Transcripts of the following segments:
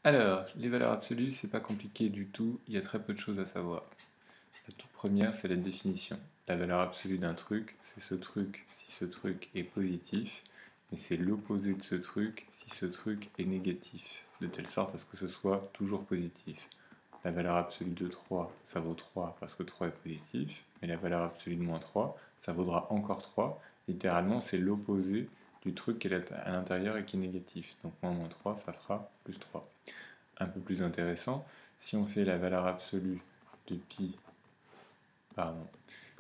Alors, les valeurs absolues, c'est pas compliqué du tout, il y a très peu de choses à savoir. La toute première, c'est la définition. La valeur absolue d'un truc, c'est ce truc si ce truc est positif, mais c'est l'opposé de ce truc si ce truc est négatif, de telle sorte à ce que ce soit toujours positif. La valeur absolue de 3, ça vaut 3 parce que 3 est positif, mais la valeur absolue de moins 3, ça vaudra encore 3. Littéralement, c'est l'opposé du truc qui est à l'intérieur et qui est négatif. Donc moins 3, ça fera plus 3. Un peu plus intéressant, si on fait la valeur absolue de pi, pardon,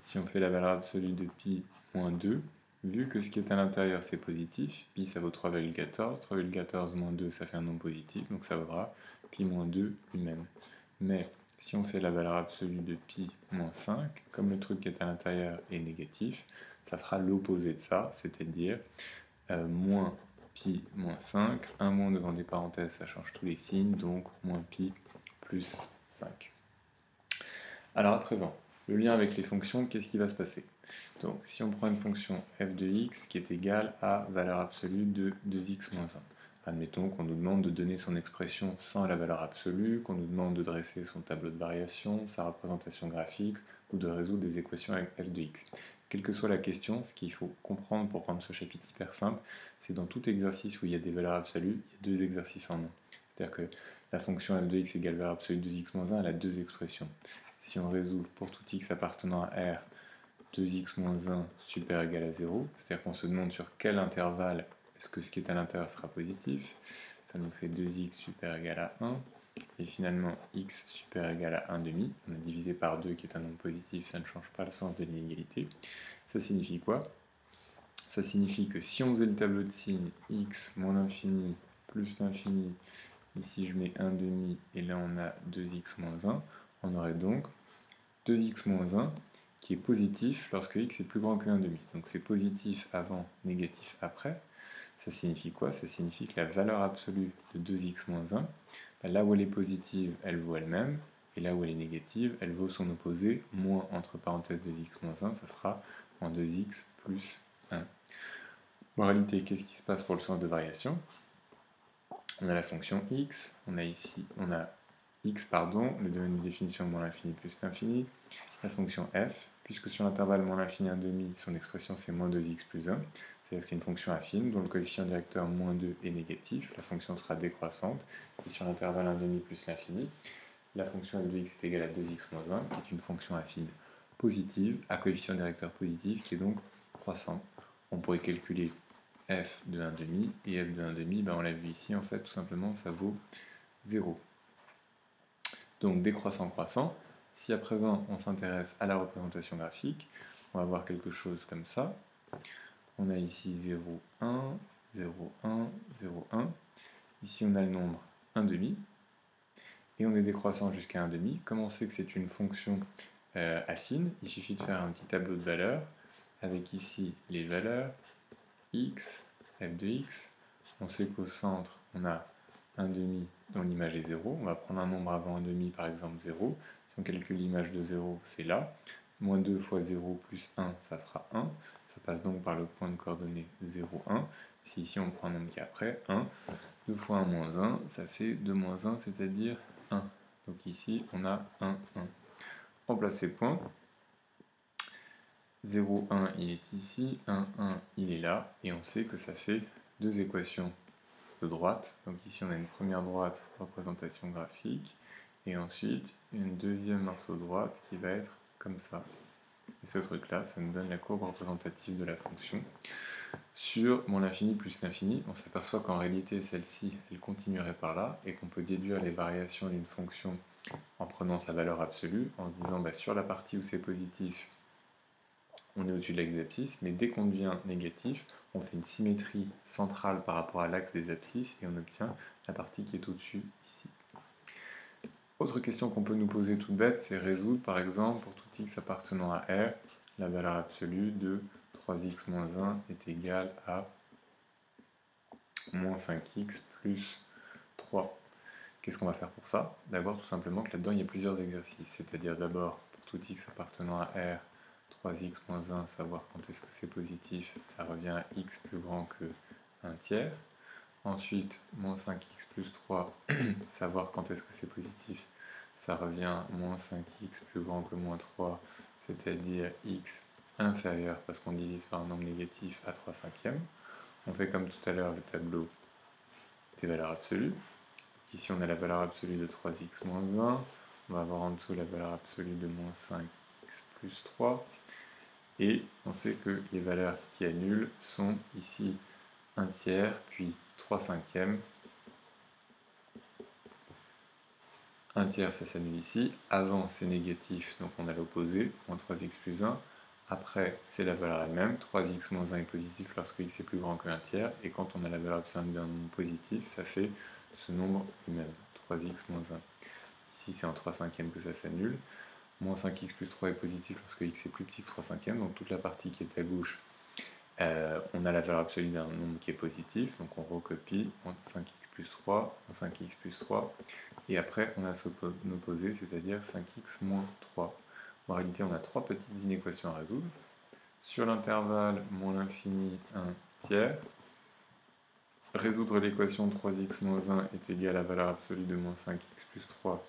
si on fait la valeur absolue de pi moins 2, vu que ce qui est à l'intérieur c'est positif, pi ça vaut 3,14, 3,14 moins 2 ça fait un nombre positif, donc ça vaudra pi moins 2 lui-même. Mais si on fait la valeur absolue de pi moins 5, comme le truc qui est à l'intérieur est négatif, ça fera l'opposé de ça, c'est-à-dire moins pi moins 5, un moins devant des parenthèses, ça change tous les signes, donc moins pi plus 5. Alors à présent, le lien avec les fonctions, qu'est-ce qui va se passer? Donc si on prend une fonction f de x qui est égale à valeur absolue de 2x moins 1, admettons qu'on nous demande de donner son expression sans la valeur absolue, qu'on nous demande de dresser son tableau de variation, sa représentation graphique, ou de résoudre des équations avec f de x. Quelle que soit la question, ce qu'il faut comprendre pour rendre ce chapitre hyper simple, c'est dans tout exercice où il y a des valeurs absolues, il y a deux exercices en un. C'est-à-dire que la fonction f de x égale valeur absolue de 2x moins 1, elle a deux expressions. Si on résout pour tout x appartenant à R, 2x moins 1 supérieur égal à 0, c'est-à-dire qu'on se demande sur quel intervalle est-ce que ce qui est à l'intérieur sera positif, ça nous fait 2x supérieur égal à 1, et finalement x supérieur égal à 1 demi, on a divisé par 2 qui est un nombre positif, ça ne change pas le sens de l'inégalité. Ça signifie quoi? Ça signifie que si on faisait le tableau de signes x moins l'infini plus l'infini, ici je mets 1 demi et là on a 2x moins 1, on aurait donc 2x moins 1 qui est positif lorsque x est plus grand que 1 demi. Donc c'est positif avant, négatif après. Ça signifie quoi? Ça signifie que la valeur absolue de 2x moins 1, là où elle est positive, elle vaut elle-même, et là où elle est négative, elle vaut son opposé, moins entre parenthèses 2x moins 1, ça fera en 2x plus 1. Moralité, qu'est-ce qui se passe pour le sens de variation? On a la fonction x, on a x, le domaine de définition moins l'infini plus l'infini, la fonction f, puisque sur l'intervalle moins l'infini 1 demi, son expression c'est moins 2x plus 1, c'est-à-dire que c'est une fonction affine dont le coefficient directeur moins 2 est négatif, la fonction sera décroissante, et sur l'intervalle 1 demi plus l'infini, la fonction f de x est égale à 2x moins 1, qui est une fonction affine positive, à coefficient directeur positif, qui est donc croissante. On pourrait calculer f de 1 demi, et f de 1 demi, on l'a vu ici, en fait, tout simplement, ça vaut 0. Donc décroissant croissant. Si à présent on s'intéresse à la représentation graphique, on va voir quelque chose comme ça. On a ici 0, 1, 0, 1, 0, 1. Ici on a le nombre 1 demi. Et on est décroissant jusqu'à 1 demi. Comme on sait que c'est une fonction affine, il suffit de faire un petit tableau de valeurs avec ici les valeurs x, f de x. On sait qu'au centre on a 1 demi dont l'image est 0. On va prendre un nombre avant 1 demi, par exemple 0. Si on calcule l'image de 0, c'est là. Moins 2 fois 0 plus 1, ça fera 1. Ça passe donc par le point de coordonnées 0, 1. Si ici on prend un nombre qui est après, 1. 2 fois 1 moins 1, ça fait 2 moins 1, c'est-à-dire 1. Donc ici, on a 1, 1. On place ces points. 0, 1, il est ici. 1, 1, il est là. Et on sait que ça fait deux équations de droite. Donc ici on a une première droite, représentation graphique, et ensuite une deuxième morceau de droite qui va être comme ça. Et ce truc là, ça nous donne la courbe représentative de la fonction. Sur mon l'infini plus l'infini, on s'aperçoit qu'en réalité celle-ci, elle continuerait par là, et qu'on peut déduire les variations d'une fonction en prenant sa valeur absolue, en se disant sur la partie où c'est positif, on est au-dessus de l'axe des abscisses, mais dès qu'on devient négatif, on fait une symétrie centrale par rapport à l'axe des abscisses et on obtient la partie qui est au-dessus ici. Autre question qu'on peut nous poser toute bête, c'est résoudre par exemple pour tout x appartenant à R, la valeur absolue de 3x moins 1 est égale à moins 5x plus 3. Qu'est-ce qu'on va faire pour ça? D'abord tout simplement que là-dedans il y a plusieurs exercices, c'est-à-dire d'abord pour tout x appartenant à R, 3x moins 1, savoir quand est-ce que c'est positif, ça revient à x plus grand que 1 tiers. Ensuite, moins 5x plus 3, savoir quand est-ce que c'est positif, ça revient moins 5x plus grand que moins 3, c'est-à-dire x inférieur, parce qu'on divise par un nombre négatif à 3 cinquièmes. On fait comme tout à l'heure le tableau des valeurs absolues. Ici, on a la valeur absolue de 3x moins 1, on va avoir en dessous la valeur absolue de moins 5x plus 3, et on sait que les valeurs qui annulent sont ici 1 tiers, puis 3 cinquièmes. 1 tiers, ça s'annule ici. Avant, c'est négatif, donc on a l'opposé, moins 3x plus 1. Après, c'est la valeur elle-même. 3x moins 1 est positif lorsque x est plus grand que 1 tiers. Et quand on a la valeur absolue d'un nombre positif, ça fait ce nombre lui-même, 3x moins 1. Ici, c'est en 3 cinquièmes que ça s'annule. Moins 5x plus 3 est positif lorsque x est plus petit que 3 cinquièmes. Donc toute la partie qui est à gauche, on a la valeur absolue d'un nombre qui est positif. Donc on recopie, moins 5x plus 3, moins 5x plus 3. Et après, on a son opposé, c'est-à-dire 5x moins 3. En réalité, on a trois petites inéquations à résoudre. Sur l'intervalle moins l'infini 1 tiers, résoudre l'équation 3x moins 1 est égal à la valeur absolue de moins 5x plus 3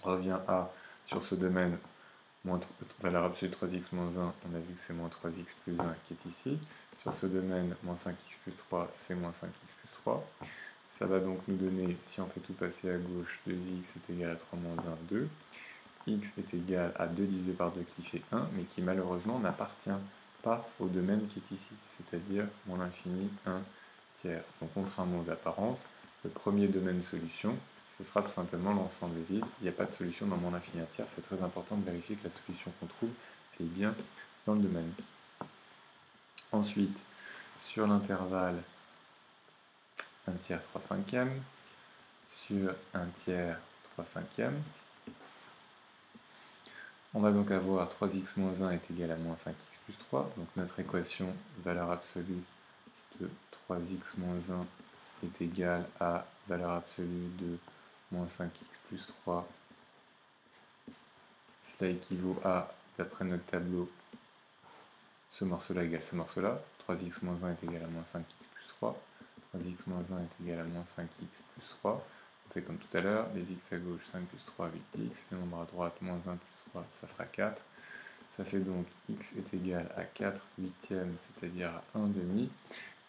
revient à, sur ce domaine, valeur absolue de 3x moins 1, on a vu que c'est moins 3x plus 1 qui est ici. Sur ce domaine, moins 5x plus 3, c'est moins 5x plus 3. Ça va donc nous donner, si on fait tout passer à gauche, 2x est égal à 3 moins 1, 2. X est égal à 2 divisé par 2 qui fait 1, mais qui malheureusement n'appartient pas au domaine qui est ici, c'est-à-dire moins l'infini 1 tiers. Donc contrairement aux apparences, le premier domaine solution, ce sera tout simplement l'ensemble vide. Il n'y a pas de solution dans moins l'infini 1 tiers. C'est très important de vérifier que la solution qu'on trouve est bien dans le domaine. Ensuite, sur l'intervalle 1 tiers 3 cinquièmes, sur 1 tiers 3 cinquièmes, on va donc avoir 3x moins 1 est égal à moins 5x plus 3. Donc notre équation valeur absolue de 3x moins 1 est égale à valeur absolue de moins 5x plus 3. Cela équivaut à, d'après notre tableau, ce morceau-là égale ce morceau-là. 3x moins 1 est égal à moins 5x plus 3. 3x moins 1 est égal à moins 5x plus 3. On fait comme tout à l'heure, les x à gauche, 5 plus 3, 8x. Le nombre à droite, moins 1 plus 3, ça fera 4. Ça fait donc x est égal à 4 huitièmes, c'est-à-dire à 1 demi.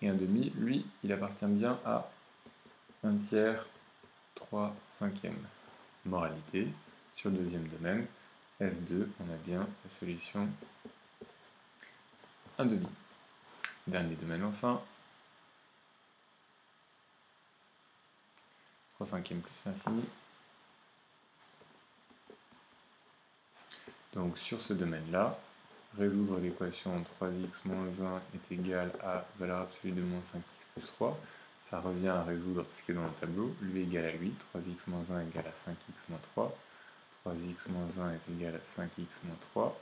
Et 1 demi, lui, il appartient bien à 1 tiers 3 cinquièmes. Moralité, sur le deuxième domaine, S2, on a bien la solution 1 demi. Dernier domaine enfin, 3 cinquièmes plus l'infini. Donc sur ce domaine-là, résoudre l'équation 3x moins 1 est égal à valeur absolue de moins 5x plus 3. Ça revient à résoudre ce qui est dans le tableau. Lui égale à lui. 3x moins 1 égale à 5x moins 3. 3x moins 1 est égal à 5x moins 3.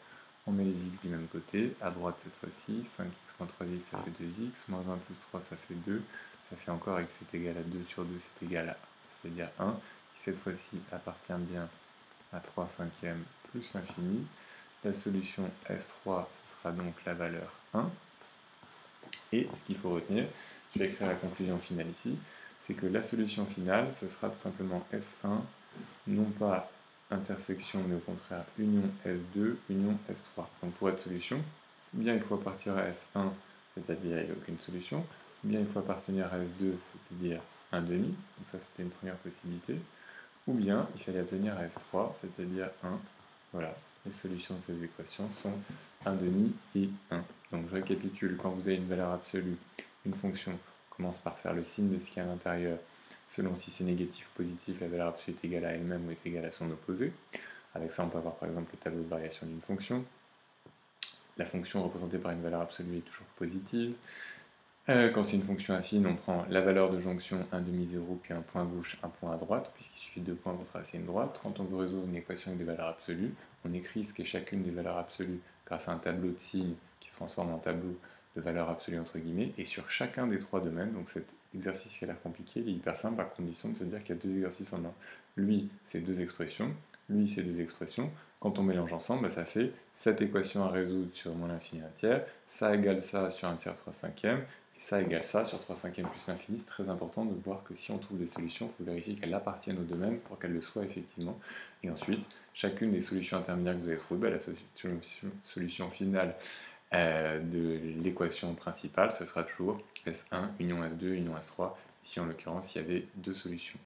On met les x du même côté. À droite cette fois-ci. 5x moins 3x ça fait 2x. Moins 1 plus 3 ça fait 2. Ça fait encore x est égal à 2 sur 2 c'est égal à 1. C'est-à-dire 1 qui cette fois-ci appartient bien à 3 cinquièmes plus l'infini. La solution S3, ce sera donc la valeur 1. Et ce qu'il faut retenir, je vais écrire la conclusion finale ici, c'est que la solution finale, ce sera tout simplement S1, non pas intersection, mais au contraire union S2, union S3. Donc pour être solution, ou bien il faut appartenir à S1, c'est-à-dire il n'y a aucune solution, ou bien il faut appartenir à S2, c'est-à-dire 1 demi, donc ça c'était une première possibilité, ou bien il fallait obtenir à S3, c'est-à-dire 1. Voilà, les solutions de ces équations sont 1 demi et 1. Donc je récapitule, quand vous avez une valeur absolue, une fonction, on commence par faire le signe de ce qu'il y a à l'intérieur. Selon si c'est négatif ou positif, la valeur absolue est égale à elle-même ou est égale à son opposé. Avec ça, on peut avoir par exemple le tableau de variation d'une fonction. La fonction représentée par une valeur absolue est toujours positive. Quand c'est une fonction affine, on prend la valeur de jonction 1 demi-0, puis un point à gauche, un point à droite, puisqu'il suffit de 2 points pour tracer une droite. Quand on veut résoudre une équation avec des valeurs absolues, on écrit ce qu'est chacune des valeurs absolues grâce à un tableau de signes qui se transforme en tableau de valeurs absolues entre guillemets, et sur chacun des trois domaines, donc cet exercice qui a l'air compliqué, il est hyper simple à condition de se dire qu'il y a deux exercices en un. Lui, c'est deux expressions, lui, c'est deux expressions. Quand on mélange ensemble, ça fait cette équation à résoudre sur moins l'infini 1 tiers, ça égale ça sur 1 tiers 3 cinquièmes, Et ça égale ça sur 3 cinquièmes plus l'infini. C'est très important de voir que si on trouve des solutions, il faut vérifier qu'elles appartiennent au domaine pour qu'elles le soient effectivement. Et ensuite, chacune des solutions intermédiaires que vous avez trouvées, la solution finale de l'équation principale, ce sera toujours S1, union S2, union S3. Ici, en l'occurrence, il y avait deux solutions.